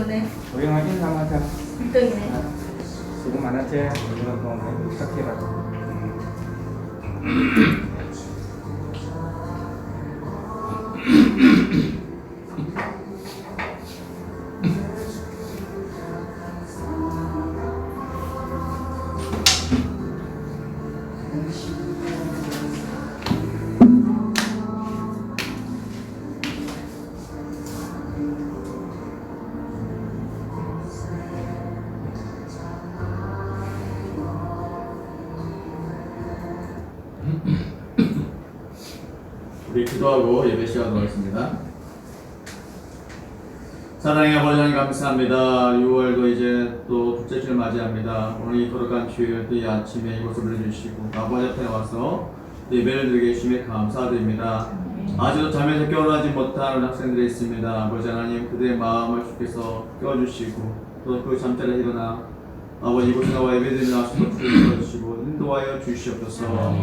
này. Ủa nói chứ sao mà sao? Từng này. Cũng mà nó che, nhưng mà còn phải đủ sắc kia rồi. 우리 기도하고 예배 시작하도록 하겠습니다. 사랑의 아버지 하나님 감사합니다. 6월도 이제 또 둘째 주를 맞이합니다. 오늘 이 거룩한 주일 또 이 아침에 이곳을 불러주시고 아버지 앞에 와서 예배를 드리게 해주심에 감사드립니다. 아직도 잠에서 깨어나지 못한 학생들이 있습니다. 아버지 하나님 그들의 마음을 주께서 깨워주시고 또 그 잠자리에 일어나 아버지 이곳에 나와 예배드리는 앞서서 주를 불러주시고 인도하여 주시옵소서.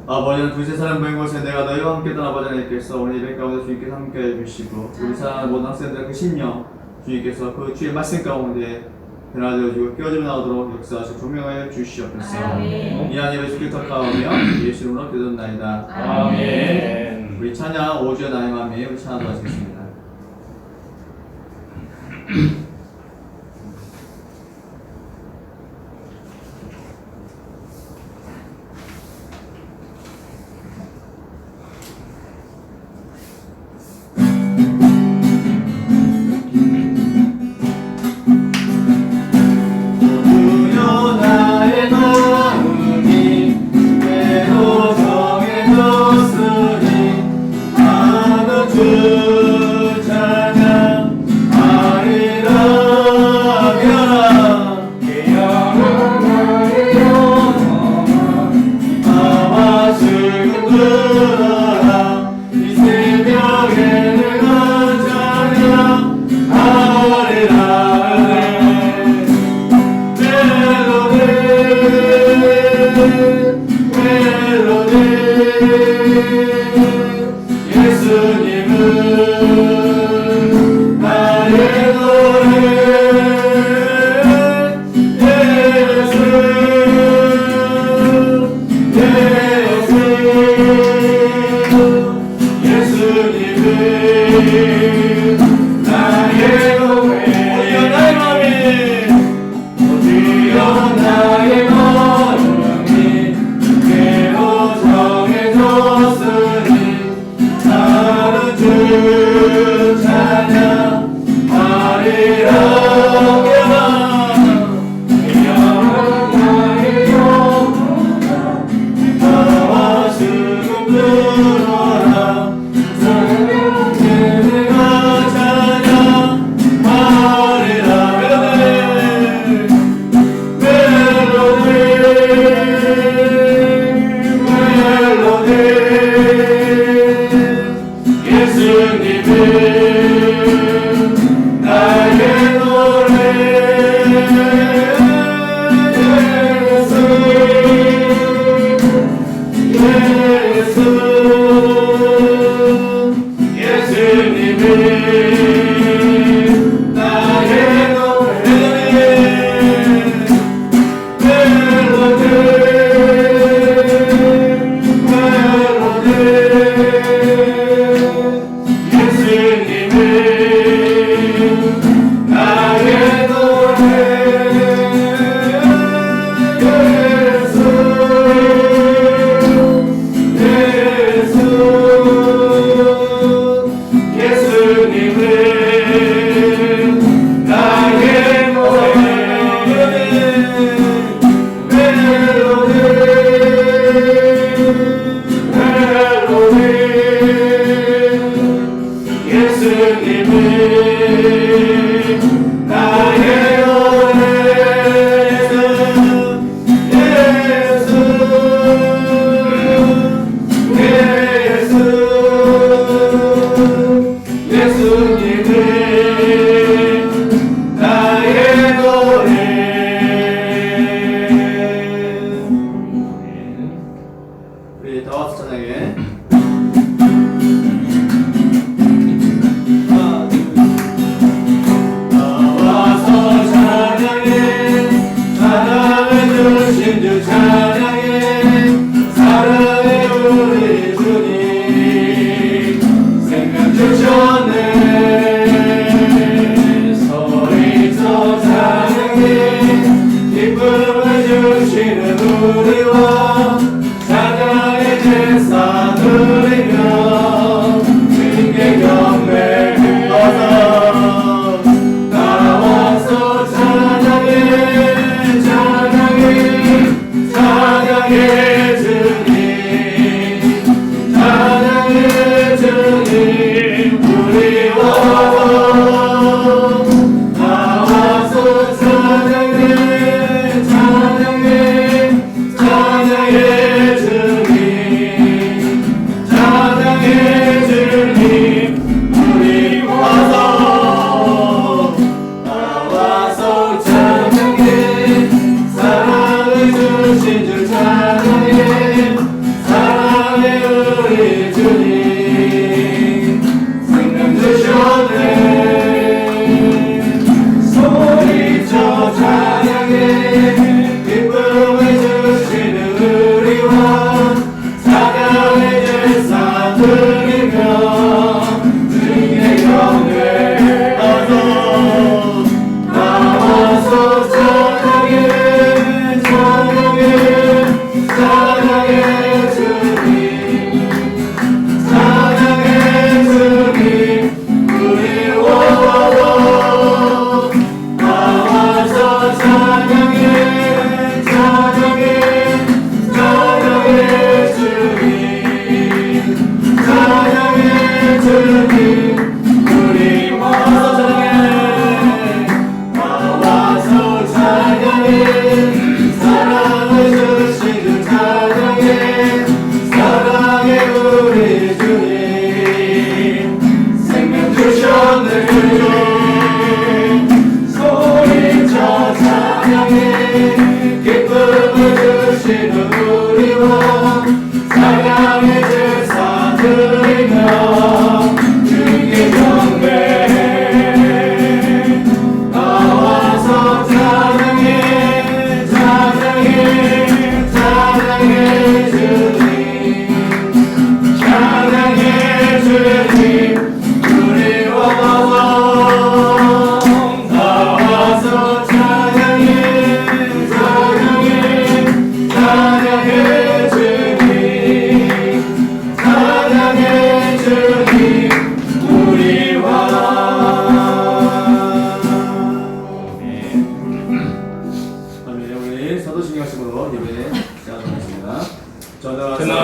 아버지는 두세 사람 모인 곳에 내가 너희와 함께 있던 아버지 하나님께서 오늘 예배 가운데 주님께서 함께해 주시고 우리 사랑하는 모든 학생들의 그 신령 주님께서 그 주의 말씀 가운데 변화되어 주고 깨어지며 나오도록 역사하시고 조명하여 주시옵소서. 이 한 예배 주께 덕하오며 예수 이름으로 기도드나이다. 아멘. 우리 찬양 5주의 나의 마음에 우리 찬양도 하시겠습니다.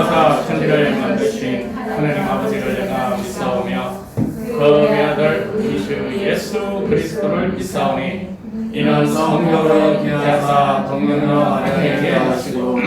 하사 천지를 만드신 하나님 아버지를 내가 믿사오며 그 외아들 이주 예수 그리스도를 믿사오니 이는 성령으로 기하사 동령으로 마리아에게 하시고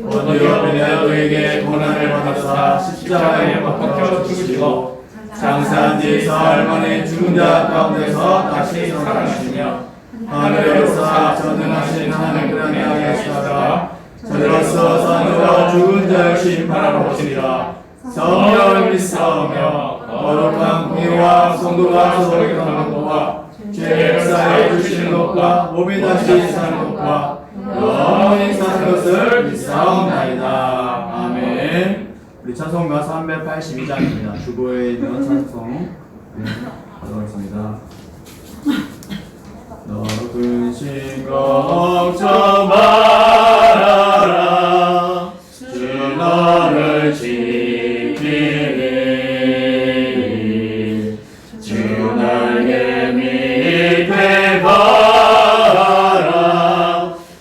오히려 베드로에게 고난을 받으사 십자가에 못 박혀 죽으시고 장사한 지 사흘 만에 죽은 자 가운데서 다시 살아나시며 하늘에서 전능하신 하나님을 하게 하시다가 저들로서 사느라 죽은 자를 심판하러 오시리라. 성령을 믿사오며 거룩한 공의와 성도가 서로 교통하는 것과 죄를 사하여 주시는 것과 몸이 다시 사는 것과 영원히 사는 것을 믿사옵나이다. 아멘. 우리 찬송가 382장입니다. 주보에 있는 찬송 하겠습니다. 너 근심 걱정 말아라 주 너를 지키리 주 날개 밑에 봐라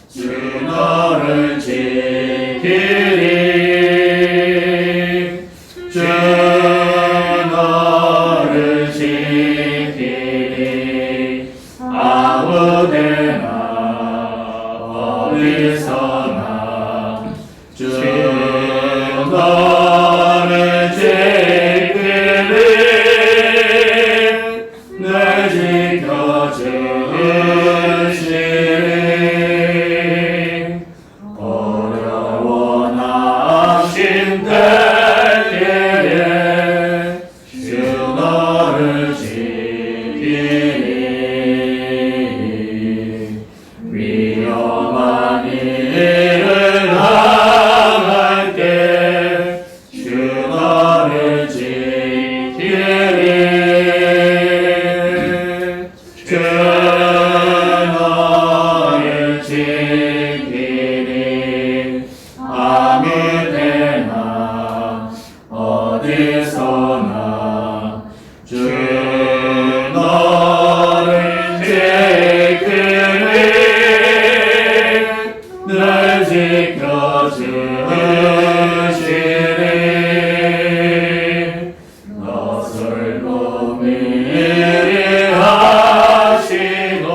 주 너를 지키리 주 너를 지키리 아무데나 어디서나 주 너를 지키리 늘 지켜주시리 어려워 낙심될 때에 주 너를 지키리 위험한 일을 당할 때 주 너를 지키리 주 너를 지키리 아무데나 어디서나 주 너를 지키리 늘 지켜주시리 낯설 고민이 하시고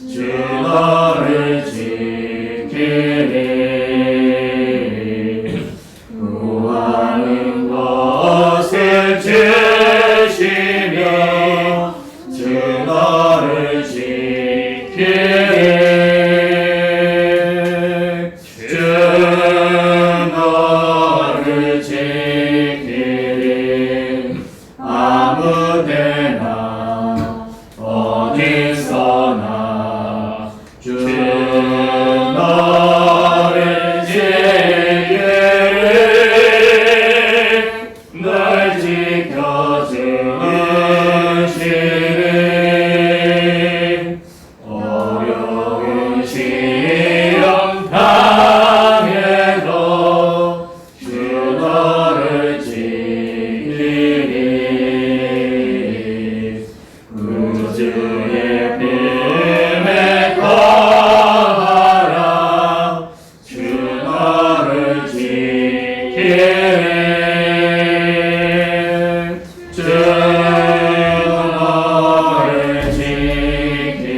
주 너를 지키리 구하는 것을 주시며 주 너를 지키리 주 너를 지키리 아무데나 어디서나 주 너를 지키리 널 지켜주시리 어려운 시험 당해도 주 너를 지키리 구주의 품에 거하라 주 너를 지키리 주 너를 지키리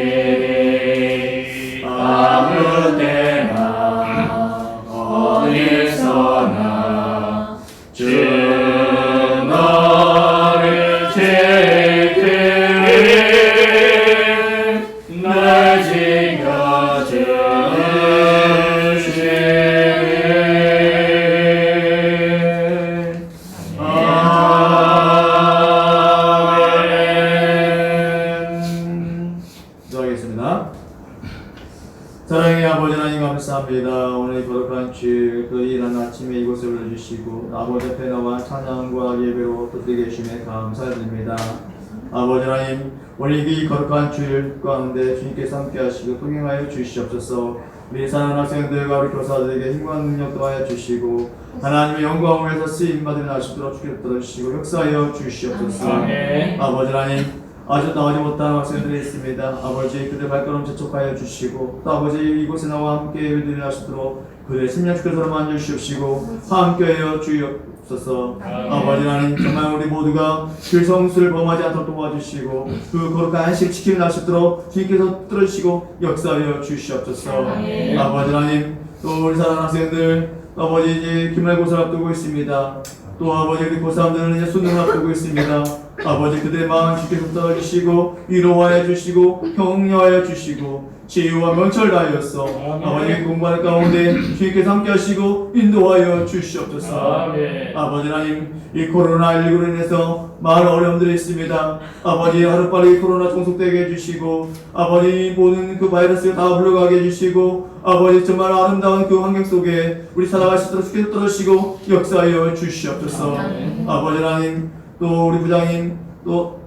아무데나 어디서나 주 너를 지키리 날 지켜주시리 아멘. 기도하겠습니다. 사랑의 아버지 하나님 감사합니다. 오늘 이 거룩한 주일 또 이른 아침에 이곳에 올려주시고 아버지 앞에 나와 찬양과 예배로 또 드리게 주심에 감사드립니다. 아버지 하나님 오늘 이 거룩한 주일 가운데 주님께서 함께 하시고 동행하여 주시옵소서. 우리 사랑하는 학생들과 우리 교사들에게 힘과 능력 더하여 주시고 하나님의 영광을 위해서 쓰임받으며 하시도록 주께 붙들어주시고 역사하여 주시옵소서. 아멘. 아버지 하나님 아직 나오지 못한 학생들이 있습니다. 아버지 그들 발걸음 재촉하여 주시고 또 아버지 이곳에 나와 함께 예배드리려 하시도록 그대 심령주께서 만져주시옵시고 함께하여 주옵소서. 아버지 하나님 정말 우리 모두가 그 성수를 범하지 않도록 도와주시고 그 거룩한 안식 지키는 날 수 있도록 주님께서 들어주시고 역사하여 주시옵소서. 아버지 하나님 또 우리 사랑하는 학생들 아버지 이제 기말고사를 앞두고 있습니다. 또 아버지 우리 고3들은 이제 수능을 앞두고 있습니다. 아버지 그들의 마음 주께서 붙들어주시고 위로하여 주시고 격려하여 주시고 치유와 명철 다하였어. 아버지 공부하는 가운데 주님께서 함께 하시고 인도하여 주시옵소서. 아버지 하나님 이 코로나19로 인해서 많은 어려움들이 있습니다. 아버지 하루빨리 코로나 종속되게 해주시고 아버지 모든 그 바이러스가 다 물러가게 해주시고 아버지 정말 아름다운 그 환경 속에 우리 살아갈 수 있도록 주께서 떨어지시고 역사하여 주시옵소서. 아버지 하나님 또 우리 부장님 또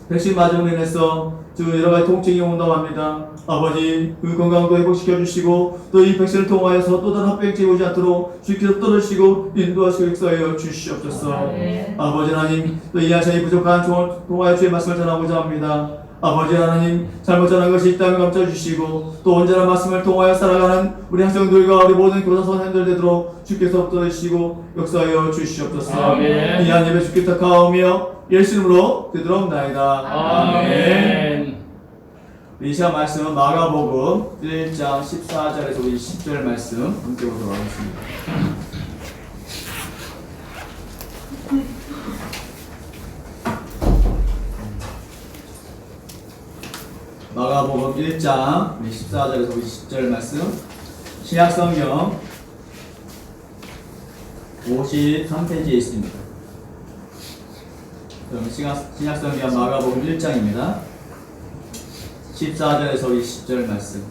백신 맞음으로 인해서 여러 가지 통증이 온다고 합니다. 아버지 그 건강도 회복시켜 주시고 또 이 백신을 통하여서 또 다른 합병증이 오지 않도록 주께서 떨어지시고 인도하시고 역사하여 주시옵소서. 아버지 하나님 또 이 아시아의 부족한 종을 통하여 주의 말씀을 전하고자 합니다. 아버지 하나님 잘못 전한 것이 있다면 감춰주시고 또 온전한 말씀을 통하여 살아가는 우리 학생들과 우리 모든 교사 선생님들 되도록 주께서 붙들으시고 역사하여 주시옵소서. 이 한 예배 주께 부탁하오며 예수 이름으로 되도록나이다. 아멘. 이 시간 말씀은 마가복음 1장 14절에서 20절 말씀 함께 보도록 하겠습니다. 마가복음 1장 14절에서 20절 말씀 신약성경 53페이지에 있습니다. 그럼 신약성경 마가복음 1장입니다. 14절에서 20절 말씀.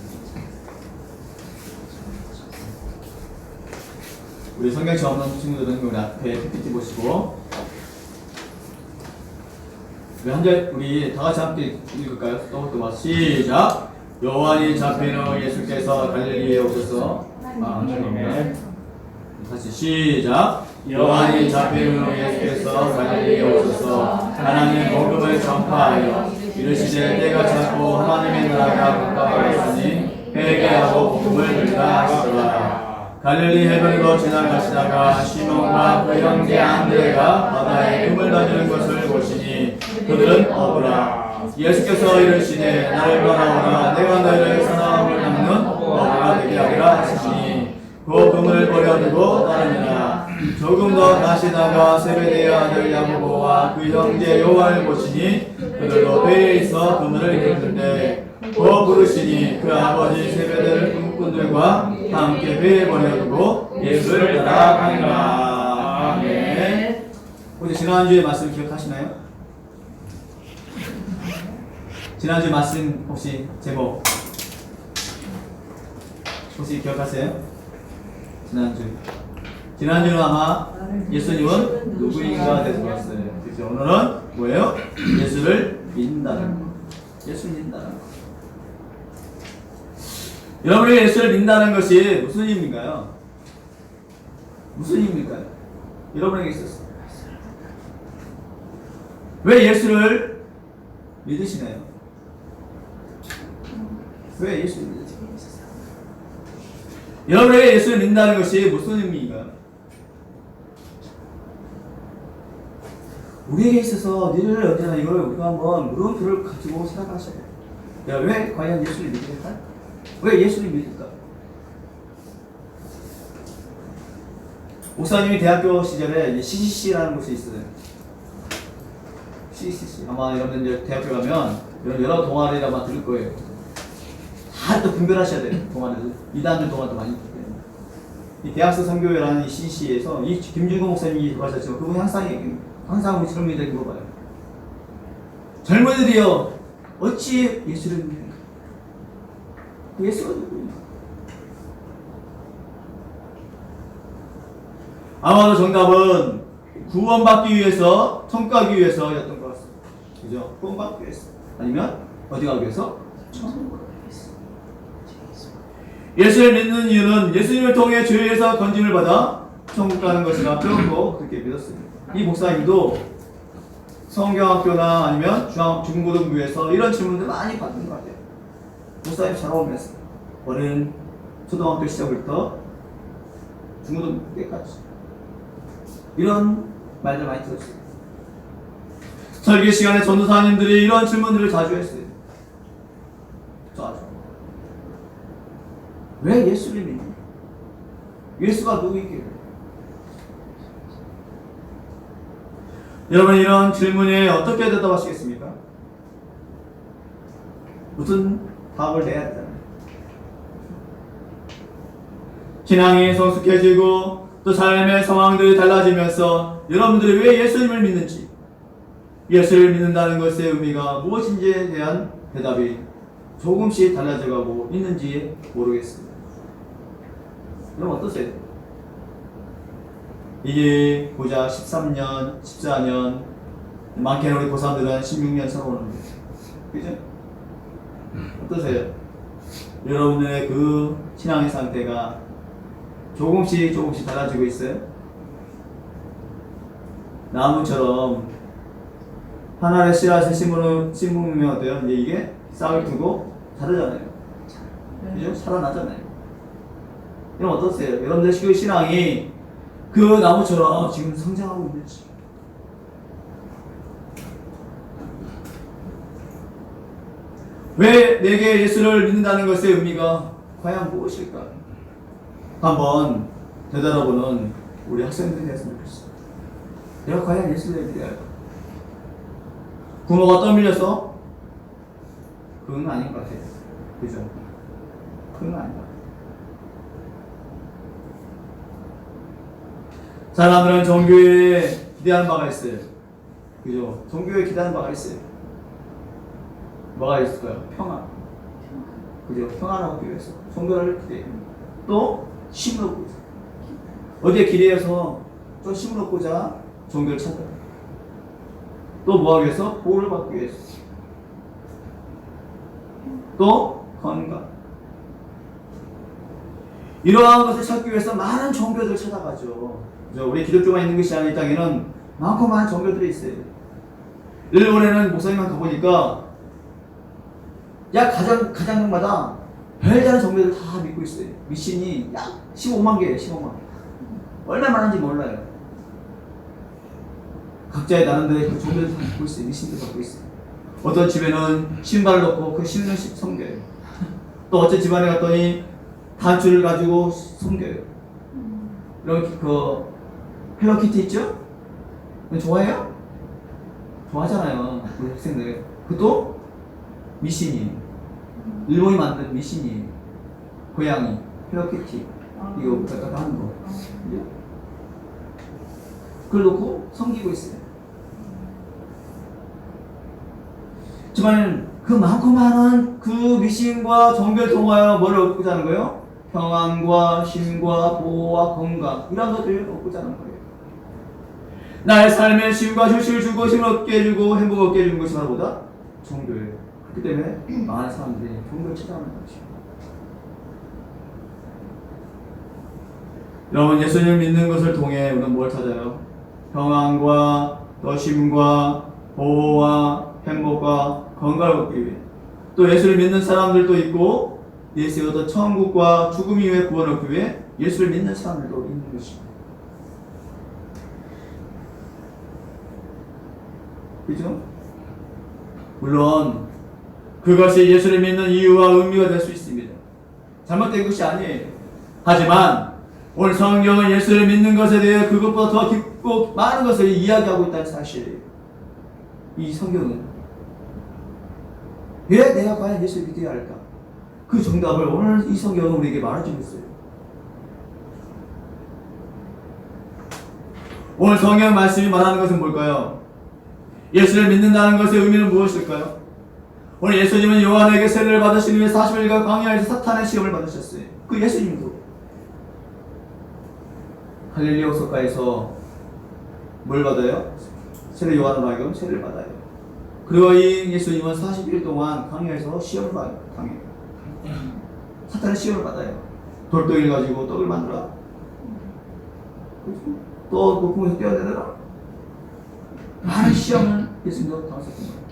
우리 성경 처음 없는 친구들은 우리 앞에 PPT 보시고 우리 다 같이 함께 읽을까요? 또부터 시작. 요한이 잡힌 후 예수께서 갈릴리에 오셔서 다시 시작. 요한이 잡힌 후 예수께서 갈릴리에 오셔서 하나님의 복음을 전파하여 이르시되 때가 찼고 하나님의 나라가 가까이었으니 회개하고 복음을 들으라 하시더라. 갈릴리 해변으로 지나가시다가 시몬과 그 형제 안드레가 바다에 금을 던지는 것을 보시니 그들은 어부라. 예수께서 이르시되 나를 따라오라. 내가 너희를 사람을 낚는 어부가 되게 하리라 하시니 그 금을 버려두고 따르니라. 조금 더 가시다가 세베대의 아들 야고보와 그 형제 요한을 보시니 그들도 배에 있어 그물을 이끌는데 부르시니 그 아버지 세베대의 군꾼들과 함께 배에 버려두고 예수를 따라가니라. 아멘. 혹시 지난주에 말씀 기억하시나요? 지난주 말씀 혹시 제목 혹시 기억하세요? 지난주는 아마 예수님은 누구인가 돼서 봤어요. 그래서 오늘은 뭐예요? 예수를 믿는다는 거. 예수를 믿는다는 거. 여러분이 예수를 믿는다는 것이 무슨 의미인가요? 무슨 의미일까요? 여러분에게 있었어요. 왜 예수를 믿으시나요? 왜 예수를 믿으시나요? 여러분에게 예수를 믿는다는 것이 무슨 의미인가요? 우리에게 있어서 늘 언제나 이걸 우리가 한번 물음표를 가지고 생각하셔야 돼요. 야, 왜 과연 예수를 믿을까? 왜 예수를 믿을까? 목사님이 대학교 시절에 CCC라는 곳이 있어요. CCC. 아마 여러분들 이제 대학교 가면 여러 동아리를 아마 들을 거예요. 다 또 분별하셔야 돼요. 동아리들. 이단들 동아리도 많이 있기 때문에. 이 대학서 선교회라는 이 CCC에서 이 김준호 목사님이 들어가셨지만 그분이 항상 우리 젊은이들 물어봐요. 젊은이들이여 어찌 예수를 믿는가? 예수가 누구인가? 아마도 정답은 구원받기 위해서, 천국하기 위해서였던 것 같습니다. 그죠? 구원받기 위해서. 아니면 어디 가기 위해서? 천국 가기 위해서. 예수를 믿는 이유는 예수님을 통해 죄에서 건짐을 받아 천국 가는 것이라 배웠고 그렇게 믿었습니다. 이 목사님도 성경학교나 아니면 중고등부에서 이런 질문들 많이 받는 것 같아요. 목사님 잘 어울렸어요. 어린 초등학교 시절부터 죽어도 때까지. 이런 말들 많이 들었어요. 설교 시간에 전도사님들이 이런 질문들을 자주 했어요. 자주. 왜 예수를 믿니? 예수가 누구이길래? 여러분 이런 질문에 어떻게 대답하시겠습니까? 무슨 답을 내야 되잖아요. 신앙이 성숙해지고 또 삶의 상황들이 달라지면서 여러분들이 왜 예수님을 믿는지, 예수를 믿는다는 것의 의미가 무엇인지에 대한 대답이 조금씩 달라져가고 있는지 모르겠습니다. 여러분 어떠세요? 이게 고작 13년, 14년, 많게는 우리 고3들은 16년 살아오는데, 그죠? 어떠세요? 여러분들의 그 신앙의 상태가 조금씩 달라지고 있어요? 나무처럼 하나의 씨앗을 심으면 어때요? 이제 이게 싹을 두고 자르잖아요. 그죠? 살아나잖아요. 여러분 어떠세요? 여러분들 그 신앙이 그 나무처럼 지금 성장하고 있는지. 왜 내게 예수를 믿는다는 것의 의미가 과연 무엇일까? 한번 되돌아보는 우리 학생들이 됐으면 좋겠어요. 내가 과연 예수를 믿어야 할까? 부모가 떠밀려서? 그건 아닌 것 같아요. 그죠? 그건 아닌 것 같아요. 사람들은 종교에 기대하는 바가 있어요. 그죠? 종교에 기대하는 바가 있어요. 뭐가 있을까요? 평안. 그죠? 평안을 얻기 위해서 종교를 기대해요. 또 힘을 얻고 있어요. 어디에 기대해서 좀 힘을 얻고자 종교를 찾아요. 또 뭐 하기 위해서? 보호를 받기 위해서. 또 건강. 이러한 것을 찾기 위해서 많은 종교들을 찾아가죠. 우리 기독교만 있는 것이 아니라 이 땅에는 많고 많은 종교들이 있어요. 일본에는 목사님만 가보니까 약 가정마다 별다른 종교들 다 믿고 있어요. 미신이 약 15만 개예요. 15만 개. 얼마나 많은지 몰라요. 각자의 나름대로 그 종교들 다 믿고 있어요. 미신도 갖고 있어요. 어떤 집에는 신발을 넣고 그 신을 섬겨요. 또 어떤 집안에 갔더니 단추를 가지고 섬겨요. 이런 그 헬로키티 있죠? 좋아해요? 좋아하잖아요. 우리 학생들. 그것도 미신이에요. 일본이 만든 미신이에요. 고양이, 헬로키티 이거 갖다가 하는 거. 그걸 놓고 섬기고 있어요. 하지만 그 많고 많은 그 미신과 종교를 통하여 뭘 얻고자 하는 거예요? 평안과 힘과 보호와 건강 이런 것들을 얻고자 하는 거예요. 나의 삶에 쉼과 휴식을 주고 힘을 얻게 해주고 행복을 얻게 해주는 것이 바로 뭐다? 종교예요. 그렇기 때문에 많은 사람들이 종교를 찾아가는 것이죠. 여러분 예수님을 믿는 것을 통해 우리는 뭘 찾아요? 평안과 또 쉼과 보호와 행복과 건강을 얻기 위해 또 예수를 믿는 사람들도 있고 예수의 어떤 천국과 죽음 이후의 구원을 얻기 위해 예수를 믿는 사람들도 있는 것입니다. 그죠? 물론 그것이 예수를 믿는 이유와 의미가 될 수 있습니다. 잘못된 것이 아니에요. 하지만 오늘 성경은 예수를 믿는 것에 대해 그것보다 더 깊고 많은 것을 이야기하고 있다는 사실이에요. 이 성경은 왜 내가 과연 예수를 믿어야 할까? 그 정답을 오늘 이 성경은 우리에게 말해주고 있어요. 오늘 성경 말씀이 말하는 것은 뭘까요? 예수를 믿는다는 것의 의미는 무엇일까요? 오늘 예수님은 요한에게 세례를 받으시기 위해 40일간 광야에서 사탄의 시험을 받으셨어요. 그 예수님도 갈릴리 호숫가에서 뭘 받아요? 세례 요한으로 하여금 세례를 받아요. 그리고 이 예수님은 40일 동안 광야에서 시험을 받아요. 사탄의 시험을 받아요. 돌덩이를 가지고 떡을 만들어. 또 높은 곳에서 뛰어내더라. 많은 시험을 예수님도 당하셨던 거예요.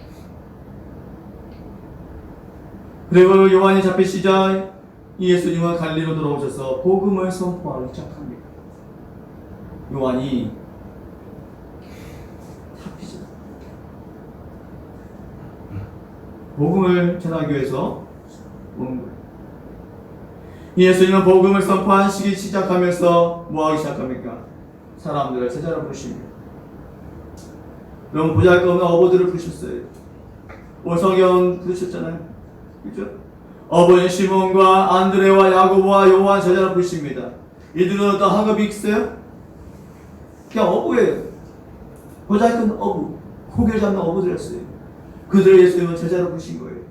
그리고 요한이 잡히시자 이 예수님은 갈릴리로 돌아오셔서 복음을 선포하기 시작합니다. 요한이 잡히죠. 복음을 전하기 위해서 오는 거예요. 예수님은 복음을 선포하시기 시작하면서 뭐 하기 시작합니까? 사람들을 제자로 부르십니다. 여러분 보잘것없는 어부들을 부르셨어요. 오늘 성경은 부르셨잖아요. 그렇죠? 어부인 시몬과 안드레와 야고보와 요한 제자로 부르십니다. 이들은 어떤 학업이 있어요? 그냥 어부예요. 보잘것없는 어부, 고개를 잡는 어부들이었어요. 그들을 예수님은 제자로 부르신 거예요.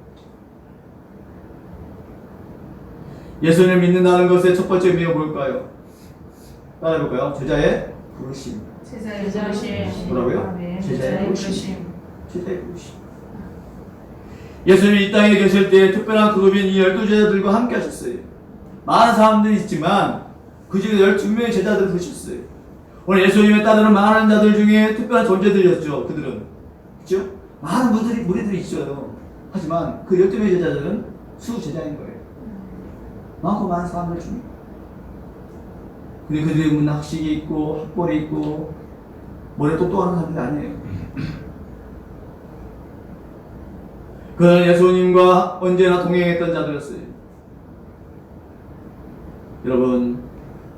예수님을 믿는다는 것의 첫 번째 의미가 뭘까요? 따라해볼까요? 제자의 부르심. 제자의 부르심. 뭐라고요? 네. 제자의 부르심. 제자의 부르심. 예수님이 이 땅에 계실 때 특별한 그룹인 이 12제자들과 함께 하셨어요. 많은 사람들이 있지만 그 중에 12명의 제자들을 부르셨어요. 오늘 예수님의 따르는 많은 자들 중에 특별한 존재들이었죠. 그들은. 그렇죠? 많은 무리들이 있어요. 하지만 그 12명의 제자들은 수제자인 거예요. 많고 많은 사람들 중에. 근데 그들의 문학식이 있고 학벌이 있고 머리가 똑똑한 사람들이 아니에요. 그는 예수님과 언제나 동행했던 자들이었어요. 여러분,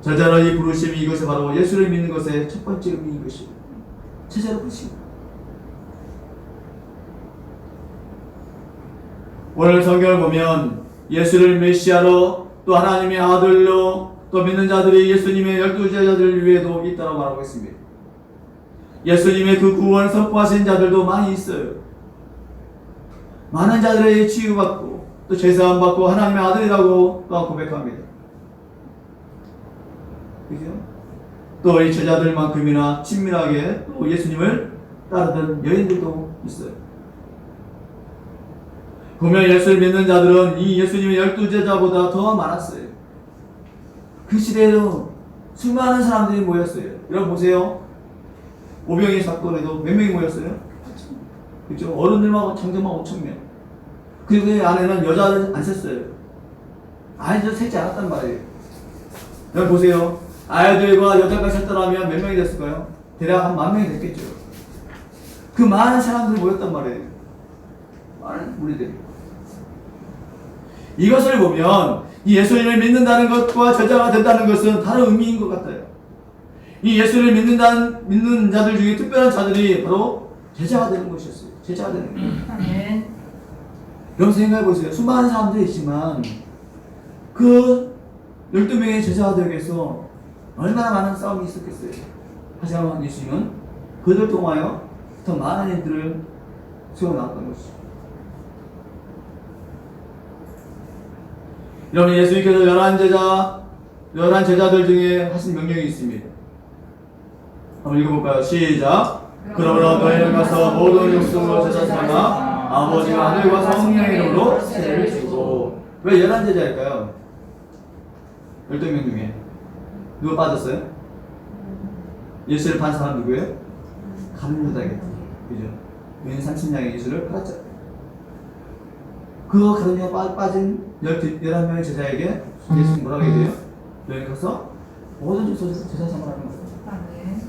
제자의 부르심이 이것이 바로 예수를 믿는 것의 첫 번째 의미인 것이에요. 제자로 부르심. 오늘 성경을 보면 예수를 메시아로 또 하나님의 아들로 또 믿는 자들이 예수님의 12제자들 위에도 있다고 말하고 있습니다. 예수님의 그 구원 선포하신 자들도 많이 있어요. 많은 자들에게 치유받고 또 제사함 받고 하나님의 아들이라고 또한 고백합니다. 그죠? 또 이 제자들만큼이나 친밀하게 또 예수님을 따르던 여인들도 있어요. 보면 예수를 믿는 자들은 이 예수님의 12제자보다 더 많았어요. 그 시대에도 수많은 사람들이 모였어요. 여러분 보세요. 오병이 사건에도 몇 명이 모였어요? 그렇죠? 어른들만 장정만 5,000명. 그리고 그 안에는 여자를 안 셌어요. 아이들 세지 않았단 말이에요. 여러분 보세요. 아이들과 여자까지 셌더라면 몇 명이 됐을까요? 대략 한 10,000명이 됐겠죠. 그 많은 사람들이 모였단 말이에요. 많은 무리들이. 이것을 보면 이 예수님을 믿는다는 것과 제자가 된다는 것은 다른 의미인 것 같아요. 이 예수를 믿는 자들 중에 특별한 자들이 바로 제자가 되는 것이었어요. 제자가 되는 거예요. 아멘. 여러분 생각해 보세요. 수많은 사람들이 있지만 그 12명의 제자가 되기 위해서 얼마나 많은 싸움이 있었겠어요. 하지만 예수님은 그들 통하여 더 많은 일들을 세워나갔던 것이죠. 여러분 예수님께서 11 제자들 중에 하신 명령이 있습니다. 한번 읽어볼까요? 시작! 그러므로 너희는 가서 모든 족속으로 제자 삼아 아버지와 하늘과 성령의 이름으로 세례를 주고. 왜 11제자일까요? 12명 중에 누가 빠졌어요? 예수를 판 사람 누구예요? 가룟 유다겠죠. 그죠? 유인 30냥의 예수를 팔았죠. 그 가룟 유다 빠진 11명의 제자에게 예수님 뭐라고 얘기해요? 여기 가서 모든 족속에서 제자 삼으라는 거예요. 아멘.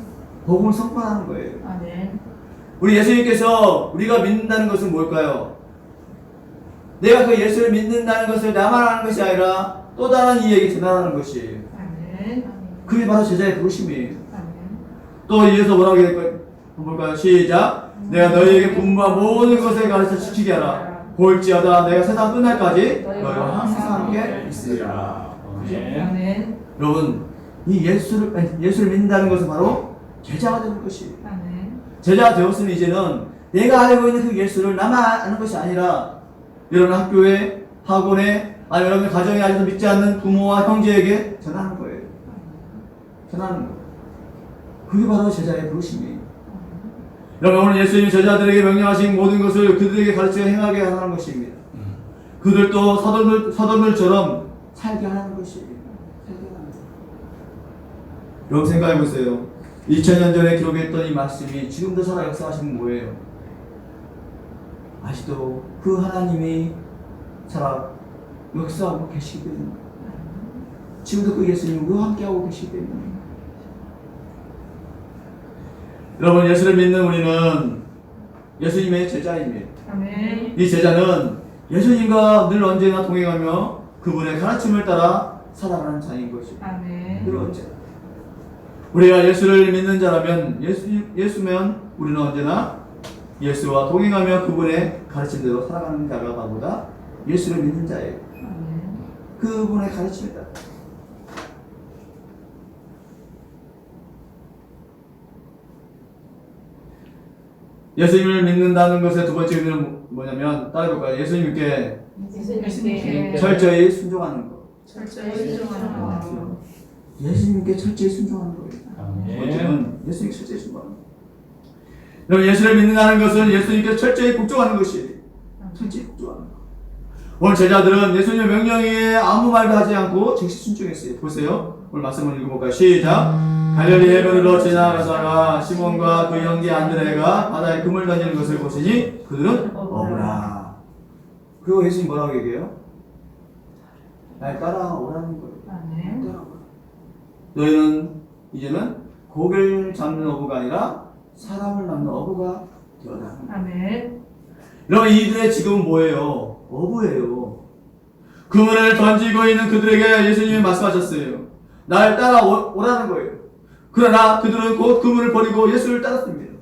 복음을 선포하는 거예요. 아멘. 우리 예수님께서 우리가 믿는다는 것은 뭘까요? 내가 그 예수를 믿는다는 것을 나만 하는 것이 아니라 또 다른 이에게 전하는 것이에요. 아멘. 그게 바로 제자의 부르심이에요. 아멘. 또 이어서 뭐라고 할까요? 볼까요? 시작! 내가 너희에게 분부한 모든 것을 가르쳐 지키게 하라. 볼지어다 내가 세상 끝날까지 너희와 항상 함께 있으리라. 아멘. 여러분, 이 예수를 믿는다는 것은 바로 제자가 되는 것이에요. 아멘. 제자가 되었으면 이제는 내가 알고 있는 그 예수를 나만 아는 것이 아니라 여러분 학교에, 학원에, 아니면 여러분 가정에 아직도 믿지 않는 부모와 형제에게 전하는 거예요. 전하는 거예요. 그게 바로 제자의 부르심이에요. 여러분 오늘 예수님이 제자들에게 명령하신 모든 것을 그들에게 가르쳐 행하게 하는 것입니다. 그들도 사도들처럼 살게 하는 것이에요. 여러분 생각해 보세요. 2000년 전에 기록했던 이 말씀이 지금도 살아 역사하시는 뭐예요? 아직도 그 하나님이 살아 역사하고 계시기 때문에 지금도 그 예수님과 함께하고 계시기 때문에 여러분, 예수를 믿는 우리는 예수님의 제자입니다. 아멘. 이 제자는 예수님과 늘 언제나 동행하며 그분의 가르침을 따라 살아가는 자인 것입니다. 아멘. 늘 언제나. 우리가 예수를 믿는 자라면 예수면 우리는 언제나 예수와 동행하며 그분의 가르침대로 살아가는 자가 나보다 예수를 믿는 자예요. 아멘. 그분의 가르침을 따라. 예수님을 믿는다는 것의 두 번째 의미는 뭐냐면 따라해볼까요? 예수님께 예수님께 철저히 순종하는 것. 철저히 순종하는 것. 예수님께 철저히 순종하는 거예요. 아멘. 번째는 예수님께 철저히 순종하는 것. 여러분, 예수를 믿는다는 것은 예수님께 철저히 복종하는 것이에요. 철저히 복종하는 것. 오늘 제자들은 예수님의 명령에 아무 말도 하지 않고 즉시 순종했어요. 보세요. 오늘 말씀을 읽어볼까요? 시작. 갈릴리 해변으로 지나가다가 시몬과 그 형제 안드레가 바다에 그물 던지는 것을 보시니 그들은 어부라. 그리고 예수님 뭐라고 얘기해요? 날 따라오라는 거예요. 아멘. 따라오라. 너희는 이제는 고기를 잡는 어부가 아니라 사람을 낳는 어부가 되어라. 아멘. 여러분, 이들의 직업은 뭐예요? 어부예요. 그물을 던지고 있는 그들에게 예수님이 말씀하셨어요. 날 따라오라는 거예요. 그러나 그들은 곧 그물을 버리고 예수를 따랐습니다.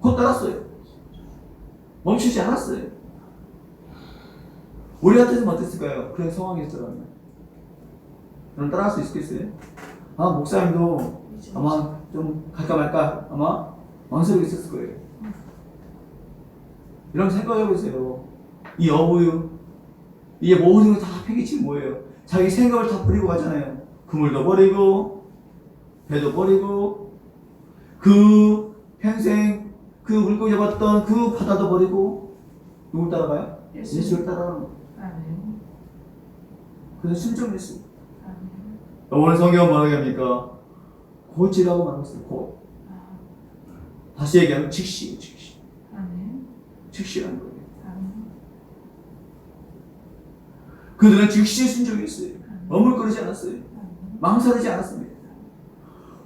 곧 따랐어요. 멈추지 않았어요. 우리 같으면 어땠을까요? 그런 상황이 있더라면. 저는 따라할 수 있겠어요? 아마 목사님도 아마 좀 갈까 말까 아마 망설이고 있었을 거예요. 이런 생각해보세요. 이 어부유, 이게 모든 거 다 패기치는 뭐예요? 자기 생각을 다 버리고 가잖아요. 그물도 버리고 배도 버리고 그 평생 그 물고기 잡았던 그 바다도 버리고 누굴 따라가요? 예수를 따라가는 거예요. 아멘. 그래서 순종했어요. 아멘. 오늘 성경은 뭐라고 합니까? 곧이라고 말했어요. 곧. 다시 얘기하면 즉시. 아멘. 즉시라는 거예요. 아멘. 그들은 즉시 순종했어요. 머물거리지 않았어요. 망설이지 않았습니다.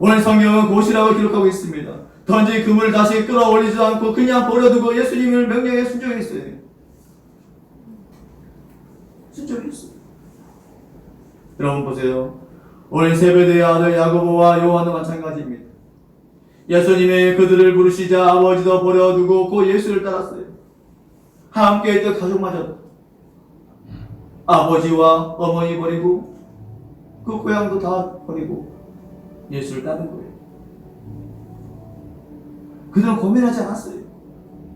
오늘 성경은 곧이라고 기록하고 있습니다. 던진 그물을 다시 끌어올리지도 않고 그냥 버려두고 예수님을 명령에 순종했어요. 순종했어요. 여러분 보세요. 오늘 세베대의 아들 야고보와 요한도 마찬가지입니다. 예수님이 그들을 부르시자 아버지도 버려두고 곧 예수를 따랐어요. 함께 있던 가족마저 아버지와 어머니 버리고 그 고향도 다 버리고 예수를 따른 거예요. 그들은 고민하지 않았어요.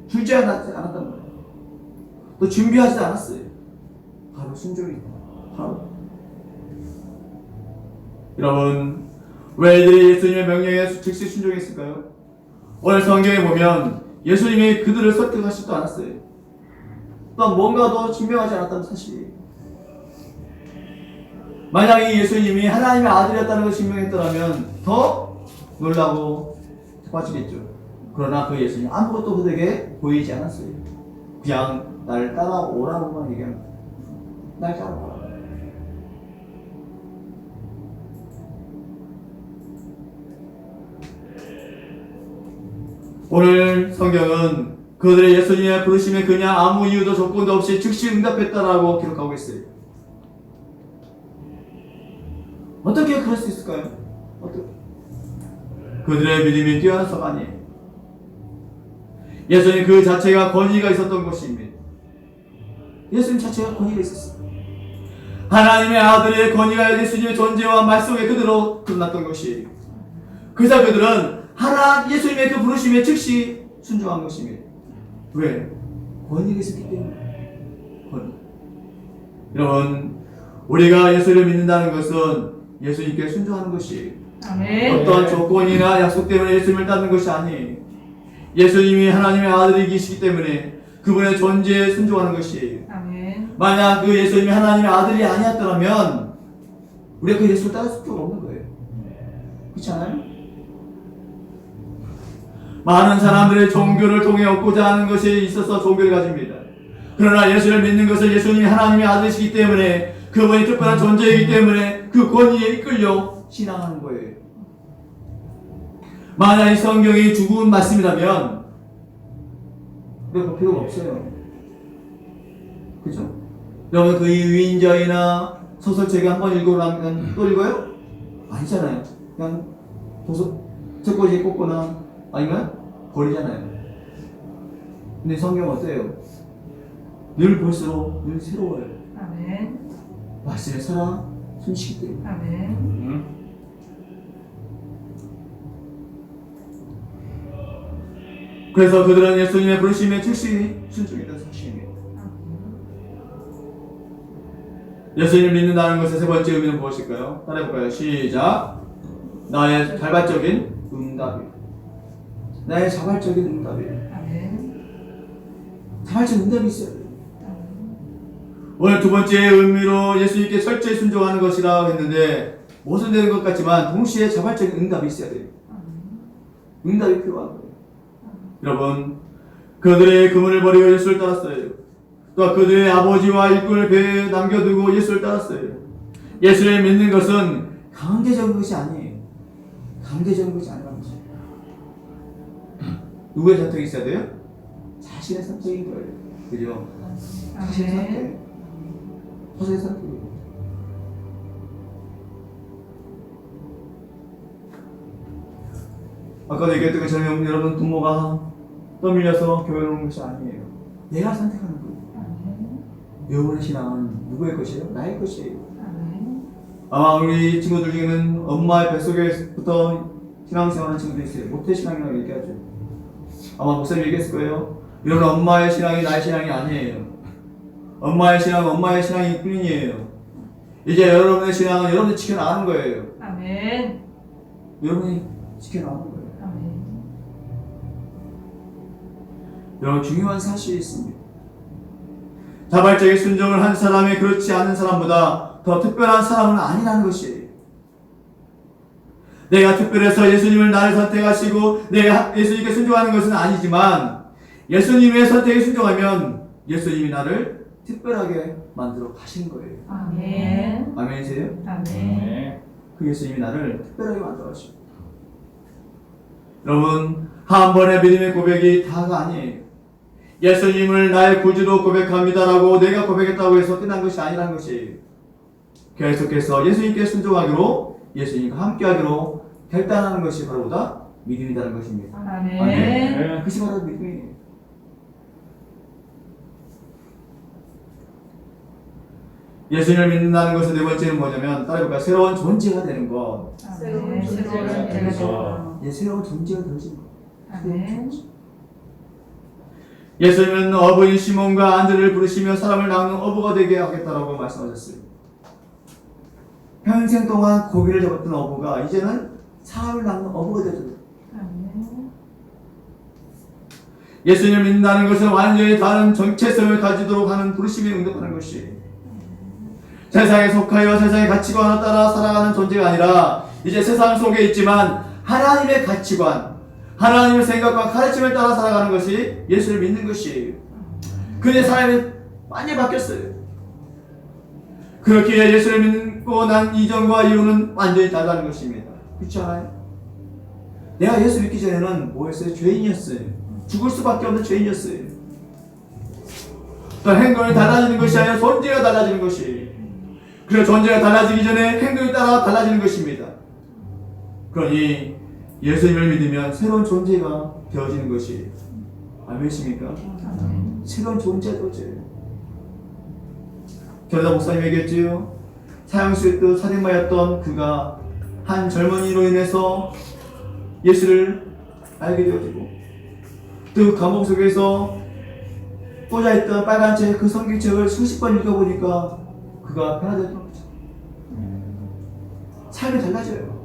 주저하지 않았단 말이에요. 또 준비하지 않았어요. 바로 순종입니다. 바로. 여러분, 왜 이들이 예수님의 명령에 즉시 순종했을까요? 오늘 성경에 보면 예수님이 그들을 설득하시지도 않았어요. 또 뭔가 더 증명하지 않았다는 사실이에요. 만약에 예수님이 하나님의 아들이었다는 것을 증명했더라면 더 놀라고 빠지겠죠. 그러나 그 예수님 아무것도 그들에게 보이지 않았어요. 그냥 나를 따라오라고만 얘기합니다. 날 따라오라. 오늘 성경은 그들의 예수님의 부르심에 그냥 아무 이유도 조건도 없이 즉시 응답했다라고 기록하고 있어요. 어떻게 그럴 수 있을까요? 어떻게? 그들의 믿음이 뛰어나서가 아니에요. 예수님 그 자체가 권위가 있었던 것입니다. 예수님 자체가 권위가 있었어요. 하나님의 아들의 권위가 예수님의 존재와 말씀에 그대로 끝났던 것이에요. 그래서 그들은 예수님의 그 부르심에 즉시 순종한 것입니다. 왜? 권위가 있었기 때문에. 권위. 여러분, 우리가 예수를 믿는다는 것은 예수님께 순종하는 것이에요. 아멘. 어떠한 조건이나 약속 때문에 예수님을 따르는 것이 아니에요. 예수님이 하나님의 아들이시기 때문에 그분의 존재에 순종하는 것이에요. 아멘. 만약 그 예수님이 하나님의 아들이 아니었더라면 우리가 그 예수를 따를 수가 없는 거예요. 그렇지 않아요? 많은 사람들의 종교를 통해 얻고자 하는 것이 있어서 종교를 가집니다. 그러나 예수를 믿는 것은 예수님이 하나님의 아들이시기 때문에 그분이 특별한 존재이기 때문에 그 권위에 이끌려 신앙하는 거예요. 만약 이 성경이 죽은 말씀이라면 우리가 볼 필요가 없어요. 그죠? 여러분 그 위인자이나 소설책에 한번 읽어보면 또 읽어요? 아니잖아요. 그냥 책꽂이에 꽂거나 아니면 버리잖아요. 근데 성경은 어때요? 늘 볼수록 늘 새로워요. 아멘. 말씀에 살아 숨쉬기 때문에. 아멘. 그래서 그들은 예수님의 부르심에 즉시 순종했던 사실입니다. 예수님을 믿는다는 것의 세 번째 의미는 무엇일까요? 따라해볼까요? 시작. 나의 자발적인 응답이에요. 나의 자발적인 응답이에요. 아멘. 자발적인 응답이 있어야 돼요. 오늘 두 번째 의미로 예수님께 철저히 순종하는 것이라고 했는데 모순되는 것 같지만 동시에 자발적인 응답이 있어야 돼요. 응답이 필요한 거예요. 여러분, 그들의 그물을 버리고 예수를 따랐어요. 또 그들의 아버지와 일꾼을 배에 남겨두고 예수를 따랐어요. 예수를 믿는 것은 강제적인 것이 아니에요. 강제적인 것이 아니라는 거죠. 누구의 선택이 있어야 돼요? 자신의 선택인 거예요. 그죠? 자신의 선택. 자신의 선택이에요. 아까도 얘기했던 것처럼 여러분 부모가 떠밀려서 교회에 오는 것이 아니에요. 내가 선택하는 거예요. 여러분의 신앙은 누구의 것이에요? 나의 것이에요. 아마 우리 친구들 중에는 엄마의 뱃속에부터 신앙생활하는 친구들이 있어요. 모태신앙이라고 얘기하죠. 아마 목사님이 얘기했을 거예요. 여러분 엄마의 신앙이 나의 신앙이 아니에요. 엄마의 신앙은 엄마의 신앙일 뿐이에요. 이제 여러분의 신앙은 여러분이 지켜나가는 거예요. 아멘. 여러분이 지켜나가는 거예요. 아멘. 여러분 중요한 사실이 있습니다. 자발적인 순종을 한 사람이 그렇지 않은 사람보다 더 특별한 사람은 아니라는 것이에요. 내가 특별해서 예수님을 나를 선택하시고 내가 예수님께 순종하는 것은 아니지만 예수님의 선택에 순종하면 예수님이 나를 특별하게 만들어 가신 거예요. 아멘. 아멘이세요? 아멘. 네. 그 예수님이 나를 특별하게 만들어 가시고 여러분 한 번의 믿음의 고백이 다가 아니에요. 예수님을 나의 구주로 고백합니다라고 내가 고백했다고 해서 끝난 것이 아니라는 것이에요. 계속해서 예수님께 순종하기로 예수님과 함께하기로 결단하는 것이 바로 다 믿음이라는 것입니다. 아멘. 아멘. 그것이 바로 믿음이에요. 예수님을 믿는다는 것의 네 번째는 뭐냐면 따라해볼까요? 새로운 존재가 되는 것. 새로운 존재가 되는 것. 예, 새로운 존재가 되는 것. 아멘. 예수님은 어부인 시몬과 안드레를 부르시며 사람을 낳는 어부가 되게 하겠다라고 말씀하셨어요. 평생 동안 고기를 잡았던 어부가 이제는 사람을 낳는 어부가 되죠. 아멘. 예수님을 믿는다는 것은 완전히 다른 정체성을 가지도록 하는 부르심에 응답하는 것이 세상에 속하여 세상의 가치관을 따라 살아가는 존재가 아니라 이제 세상 속에 있지만 하나님의 가치관, 하나님의 생각과 가르침을 따라 살아가는 것이 예수를 믿는 것이에요. 그의 삶이 완전히 바뀌었어요. 그렇기에 예수를 믿고 난 이전과 이후는 완전히 다르다는 것입니다. 그렇지 않아요? 내가 예수 믿기 전에는 뭐였어요? 죄인이었어요. 죽을 수밖에 없는 죄인이었어요. 또 행동이 달라지는 것이 아니라 존재가 달라지는 것이에요. 그래서 존재가 달라지기 전에 행동에 따라 달라지는 것입니다. 그러니 예수님을 믿으면 새로운 존재가 되어지는 것이 아멘이십니까? 새로운 존재가 되어져요. 겨자 목사님 얘기했지요. 사형수였던 살인마였던 그가 한 젊은이로 인해서 예수를 알게 되어지고 또 감옥 속에서 꽂아있던 빨간 책 그 성경책을 수십 번 읽어보니까 그가 변화되었던 거죠. 삶이 달라져요.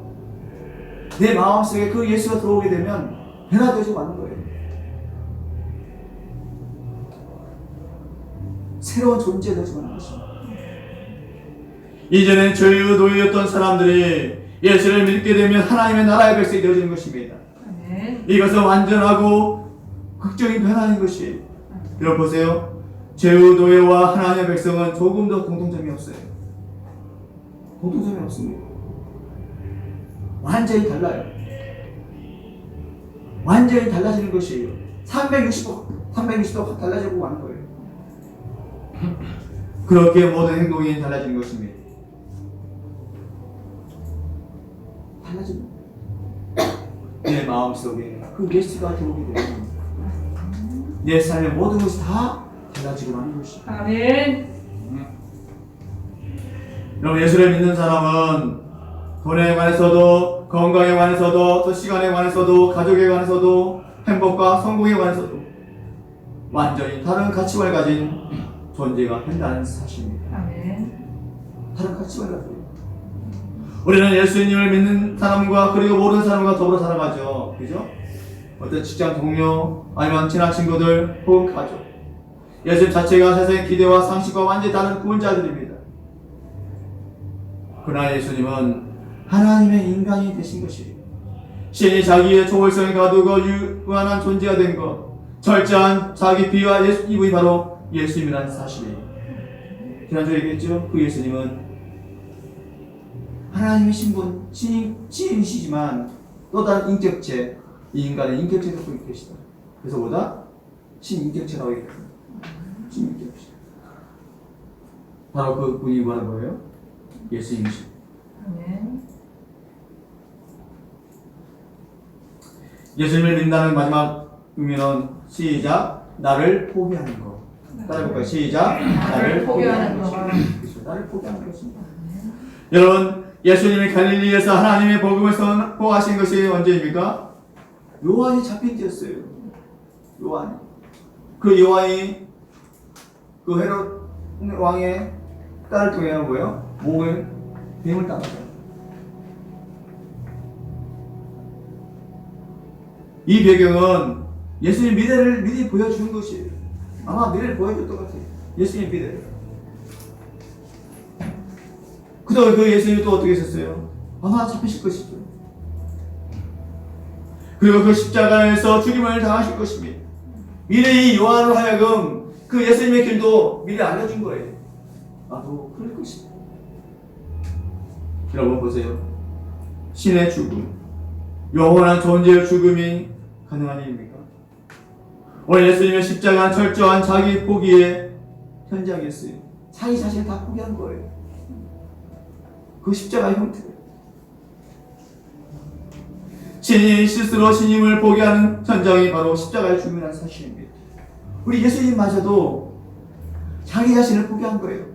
내 마음속에 그 예수가 들어오게 되면 변화되어지고 마는 거예요. 새로운 존재가 되어지고 마는 것입니다. 이전엔 죄의 노예였던 사람들이 예수를 믿게 되면 하나님의 나라의 백성이 되어지는 것입니다. 아멘. 이것은 완전하고 극적인 변화인 것이. 여러분 보세요. 죄의 노예와 하나님의 백성은 조금 더 공통점이 없어요. 공통점이 없습니다. 완전히 달라요. 완전히 달라지는 것이에요. 360도 확 달라지고 하는 거예요. 그렇게 모든 행동이 달라지는 것입니다. 달라집니다. 내 마음속에 그 예수가 들어오게 되면 내 삶의 모든 것이 다 달라지고 하는 것이에요. 아멘. 여러분, 예수를 믿는 사람은 돈에 관해서도, 건강에 관해서도, 또 시간에 관해서도, 가족에 관해서도, 행복과 성공에 관해서도 완전히 다른 가치관을 가진 존재가 된다는 사실입니다. 아멘. 다른 가치관을 가지고 우리는 예수님을 믿는 사람과 그리고 모르는 사람과 더불어 살아가죠. 그죠? 어떤 직장 동료, 아니면 친한 친구들, 혹은 가족. 예수님 자체가 세상의 기대와 상식과 완전히 다른 구원자들입니다. 그러나 예수님은 하나님의 인간이 되신 것이에요. 신이 자기의 초월성을 가두고 유한한 존재가 된 것, 철저한 자기 비와 이분이 바로 예수님이라는 사실이에요. 지난주에 얘기했죠? 그 예수님은 하나님의 신분, 신이시지만 또 다른 인격체, 이 인간의 인격체를 갖고 계시다. 그래서 보다 신인격체라고 얘기합니다. 신인격체. 바로 그 분이 뭐라는 거예요? 예수님이십니다. 아멘. 예수님을 믿는다는 마지막 의미는 시작, 나를 포기하는 것. 따라해볼까요? 시작, 나를 포기하는 것. 그렇죠. 나를 포기하는 것입니다. 여러분, 예수님이 갈릴리에서 하나님의 복음을 선포하신 것이 언제입니까? 요한이 잡힌 때였어요. 요한이. 그 요한이 그 헤롯 왕의 딸을 통해 뭐예요? 뱀을 따라가요. 이 배경은 예수님 미래를 미리 보여주는 것이에요. 아마 미래를 보여줬던 것 같아요. 예수님 미래를. 그다음에 그 예수님이 또 어떻게 했었어요? 아마 잡히실 것이죠. 그리고 그 십자가에서 죽임을 당하실 것입니다. 미래의 요한으로 하여금 그 예수님의 길도 미리 알려준 거예요. 나도 그럴 것입니다. 여러분 보세요. 신의 죽음, 영원한 존재의 죽음이 가능한 일입니까? 오늘 예수님의 십자가는 철저한 자기 포기의 현장이었어요. 자기 자신을 다 포기한 거예요. 그 십자가의 형태를. 신이 스스로 신임을 포기하는 현장이 바로 십자가의 죽음이라는 사실입니다. 우리 예수님마저도 자기 자신을 포기한 거예요.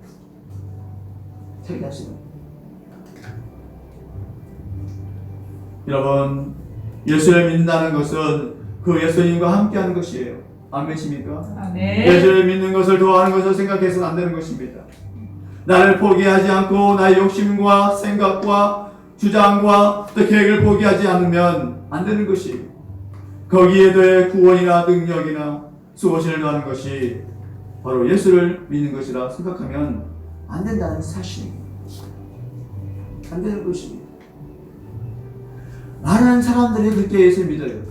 자기 자신을. 여러분, 예수를 믿는다는 것은 그 예수님과 함께하는 것이에요. 아멘입니까? 아멘. 예수를 믿는 것을 좋아하는 것을 생각해서는 안 되는 것입니다. 나를 포기하지 않고 나의 욕심과 생각과 주장과 또 계획을 포기하지 않으면 안 되는 것이에요. 거기에 대해 구원이나 능력이나 수호신을 더하는 것이 바로 예수를 믿는 것이라 생각하면 안 된다는 사실입니다. 안 되는 것입니다. 많은 사람들이 그렇게 예수를 믿어요.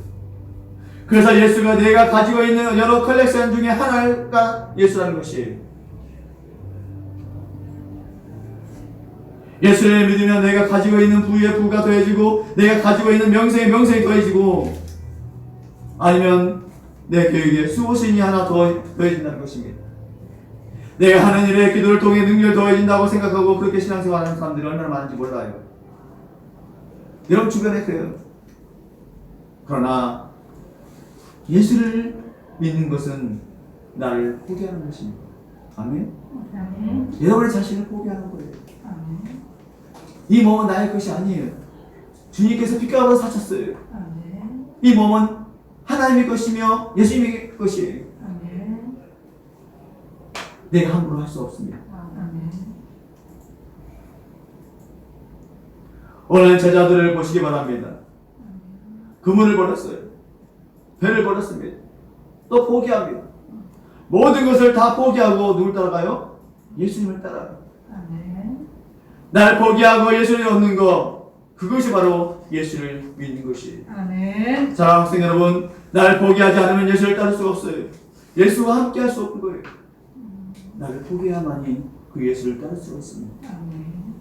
그래서 예수가 내가 가지고 있는 여러 컬렉션 중에 하나가 예수라는 것이에요. 예수를 믿으면 내가 가지고 있는 부에 부가 더해지고 내가 가지고 있는 명성에 명성이 더해지고 아니면 내 계획에 수호신이 하나 더해진다는 것입니다. 내가 하는 일에 기도를 통해 능력이 더해진다고 생각하고 그렇게 신앙생활하는 사람들이 얼마나 많은지 몰라요. 여러분 주변에 그래요. 그러나 예수를 믿는 것은 나를 포기하는 것입니다. 아멘? 아멘. 여러분의 자신을 포기하는 거예요. 아멘. 이 몸은 나의 것이 아니에요. 주님께서 핏값으로 사셨어요. 아멘. 이 몸은 하나님의 것이며 예수님의 것이에요. 아멘. 내가 함부로 할 수 없습니다. 아멘. 오늘 제자들을 보시기 바랍니다. 그물을 버렸어요. 배를 버렸습니다. 또 포기합니다. 모든 것을 다 포기하고 누굴 따라가요? 예수님을 따라가요. 아멘. 날 포기하고 예수를 얻는 것, 그것이 바로 예수를 믿는 것이에요. 아멘. 자, 학생 여러분, 날 포기하지 않으면 예수를 따를 수가 없어요. 예수와 함께 할 수 없는 거예요. 나를 포기해야만이 그 예수를 따를 수가 있습니다. 아멘.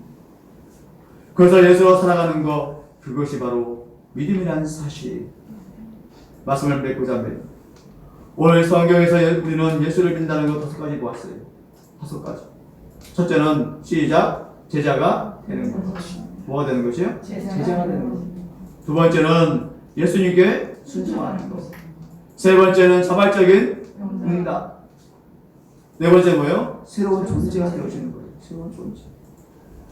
그래서 예수와 살아가는 것, 그것이 바로 믿음이라는 사실이에요. 말씀을 맺고자 합니다. 오늘 성경에서 우리는 예수를 믿는다는 것 5가지 보았어요. 5가지. 첫째는 시작, 제자가 되는 것. 뭐가 되는 것이요? 제자가 되는 것. 두 번째는 예수님께 순종하는 것. 세 번째는 자발적인 응답. 네 번째 뭐예요? 새로운 존재가 되어지는 거예요. 새로운 존재.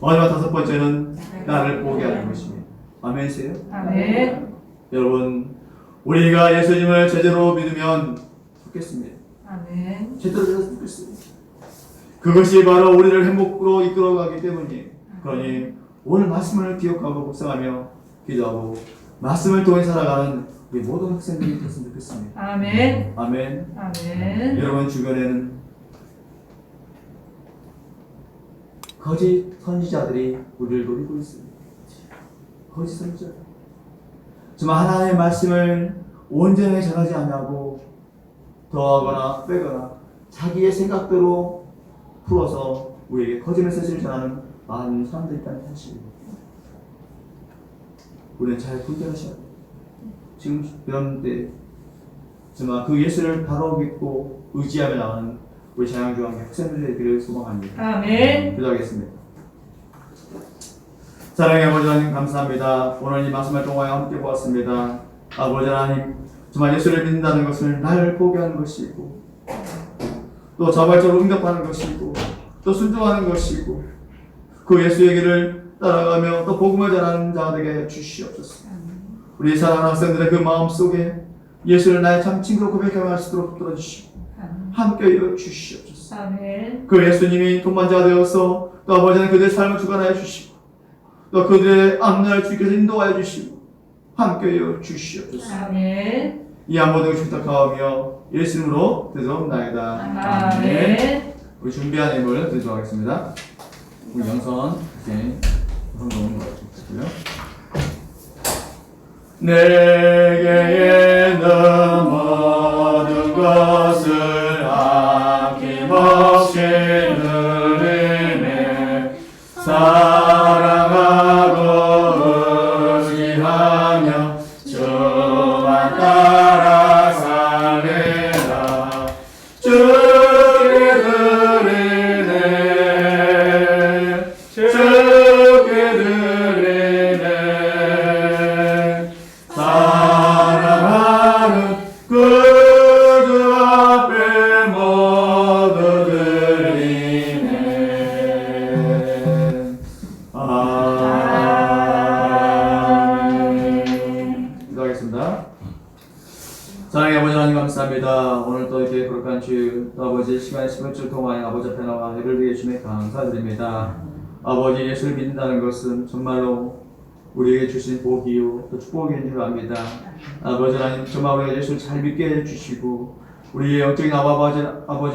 마지막 5번째는 나를 보게 하는 것입니다. 아멘이세요? 아멘. 여러분, 우리가 예수님을 제대로 믿으면 좋겠습니다. 아멘. 제대로 믿어서 좋겠습니다. 그것이 바로 우리를 행복으로 이끌어가기 때문이에요. 그러니 오늘 말씀을 기억하고 묵상하며 기도하고 말씀을 통해 살아가는 우리 모든 학생들이 됐으면 좋겠습니다. 아멘. 아멘. 아멘. 여러분 주변에는 거짓 선지자들이 우리를 노리고 있습니다. 거짓 선지자. 정말 하나님의 말씀을 온전히 전하지 않냐고 더하거나 빼거나 자기의 생각대로 풀어서 우리에게 거짓 메시지를 전하는 많은 사람들이 있다는 사실입니다. 우리는 잘 분별하셔야 돼요. 지금 이런 때 정말 그 예수를 바로 믿고 의지하며 나가는 우리 자양중앙교 학생들이 되기를 소망합니다. 아멘. 기도하겠습니다. 사랑의 아버지 하나님 감사합니다. 오늘 이 말씀을 통하여 함께 보았습니다. 아버지 하나님, 정말 예수를 믿는다는 것을 나를 포기하는 것이고 또 자발적으로 응답하는 것이고 또 순종하는 것이고 그 예수의 길을 따라가며 또 복음을 전하는 자가 되게 주시옵소서. 우리 사랑하는 학생들의 그 마음속에 예수를 나의 참 친구로 고백할 수 있도록 붙들어주시고 함께 주시옵소서. 아멘. 그 예수님이 동반자가 되어서 또 아버지는 그들의 삶을 주관하여 주시고 또 그들의 앞날을 주께서 인도하여 주시고 함께 주시옵소서. 아멘. 이 한 모든 것을 부탁하오며 예수님으로 되옵나이다. 아멘. 우리 준비한 예물을 드리도록 하겠습니다. 우리 영선 이제 넣는 거 같고요. 내게 있는 모든 것을 아낌없이 누리네. 사랑하고 의지하며 주만 따라 살리라. 주께 드리네. 주께 드리네. 사랑하는 그주 앞에 모두 드리네. 아멘. 기도하겠습니다. 사랑의 아버지 하나님 감사합니다. 오늘 또 이렇게 거룩한 주일 또 아버지 시간의 10분을 통하여 아버지 앞에 나와 예배를 드리게 주시며 감사드립니다. 아버지 예수를 믿는다는 것은 정말로 우리에게 주신 복이요 또 축복인 줄 압니다. 아버지 하나님 정말 우리가 예수를 잘 믿게 해주시고 우리의 영적인 아버지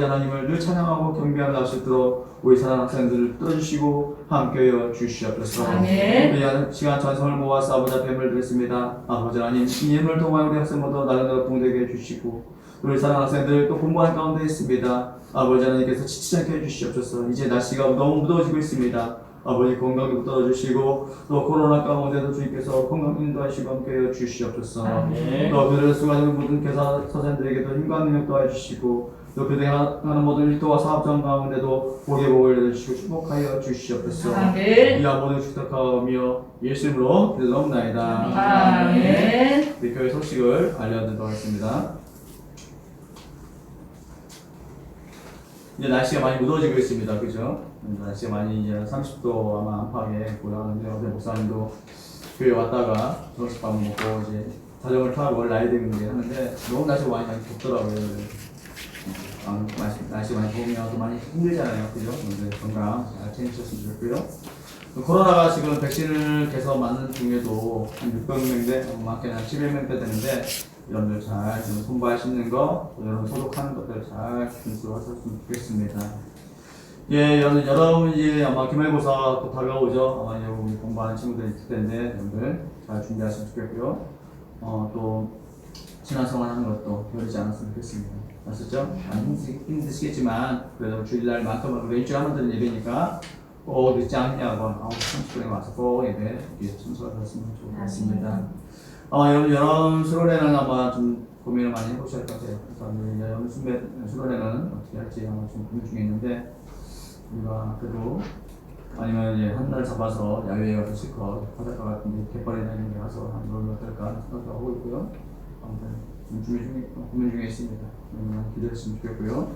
하나님을 늘 찬양하고 경배하며 나올 수 있도록 우리 사랑하는 학생들을 붙들어주시고 함께하여 주시옵소서. 아멘. 우리 시간 전성을 모아서 아버지 앞에 예물을 드렸습니다. 아버지 하나님 이 예물을 통하여 우리 학생 모두 나름대로 공되게 해주시고 우리 사랑하는 학생들 또 공부하는 가운데 있습니다. 아버지 하나님께서 지치지 않게 해주시옵소서. 이제 날씨가 너무 무더워지고 있습니다. 아버지 건강도 붙들어주시고 또 코로나 가운데도 주님께서 건강 인도하시고 함께해 주시옵소서. 아멘. 또 그들을 수고하는 모든 교사 선생님들에게도 힘과 능력 더해주시고 또 그들이 하는 모든 일도와 사업장 가운데도 복의 복을 내주시고 축복하여 주시옵소서. 아멘. 이와 모든 축복하며 예수님으로 기도하옵나이다. 아멘. 우리 교회 소식을 알려드리도록 하겠습니다. 이제 날씨가 많이 무더워지고 있습니다. 그죠? 날씨가 많이 이제 30도 아마 안팎에 보다는데 어제 목사님도 교회 왔다가 저녁밥 먹고 이제 자전거를 타고 라이딩 하는데 너무 날씨가 많이 덥더라고요. 날씨가 많이 더우면 또 많이 힘들잖아요. 그죠? 근데 건강 잘 챙기셨으면 좋겠고요. 코로나가 지금 백신을 계속 맞는 중에도 한 600명대, 많게는 한 700명대 되는데 여러분들 잘 손발 씻는 거, 여러분 소독하는 것들 잘 준수하셨으면 좋겠습니다. 예, 여러분이 아마 기말고사 또 다가오죠. 아마 여러분 공부하는 친구들이 있을 텐데 여러분들 잘 준비하시면 좋겠고요. 또 신앙생활 하는 것도 게으르지 않았으면 좋겠습니다. 아셨죠? 힘드시겠지만 그래도 주일날만큼은 우리 일주일에 한 번 드는 예배니까 꼭 늦지 않냐고 9시 30분에 와서 꼭 예배 참석하셨으면 좋겠습니다. 여름 수련회는 아마 좀 고민을 많이 해보셔야 할 것 같아요. 그래서 이제 여름 수련회는 어떻게 할지 아마 좀 고민 중에 있는데, 우리가 그래도 아니면 이제 한 달 잡아서 야외에 가서 실컷 바닷가 같은 데 갯벌이나 이런 데 가서 한 놀면 어떨까 생각도 하고 있고요. 아무튼 좀 고민 중에 있습니다. 기대했으면 좋겠고요.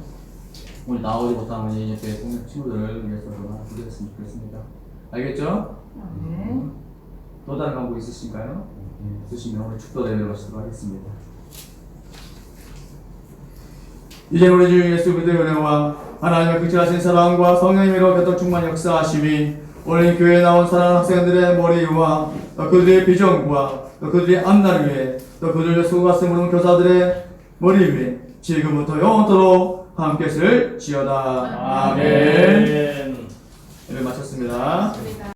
오늘 나오지 못한 우리 옆에 친구들을 위해서도 기대했으면 좋겠습니다. 알겠죠? 네. 또 다른 광고 있으신가요? 있으시면 오늘 축도 예배를 마치도록 하겠습니다. 이제 우리 주 예수 그리스도의 은혜와 하나님의 극진하신 사랑과 성령님으로 교통 충만 역사하심이 오늘 교회에 나온 사랑하는 학생들의 머리 위와 또 그들의 비전과 또 그들의 앞날을 위해 또 그들의 수고가 쓰는 교사들의 머리 위에 지금부터 영원토록 함께 쓸지어다. 아멘.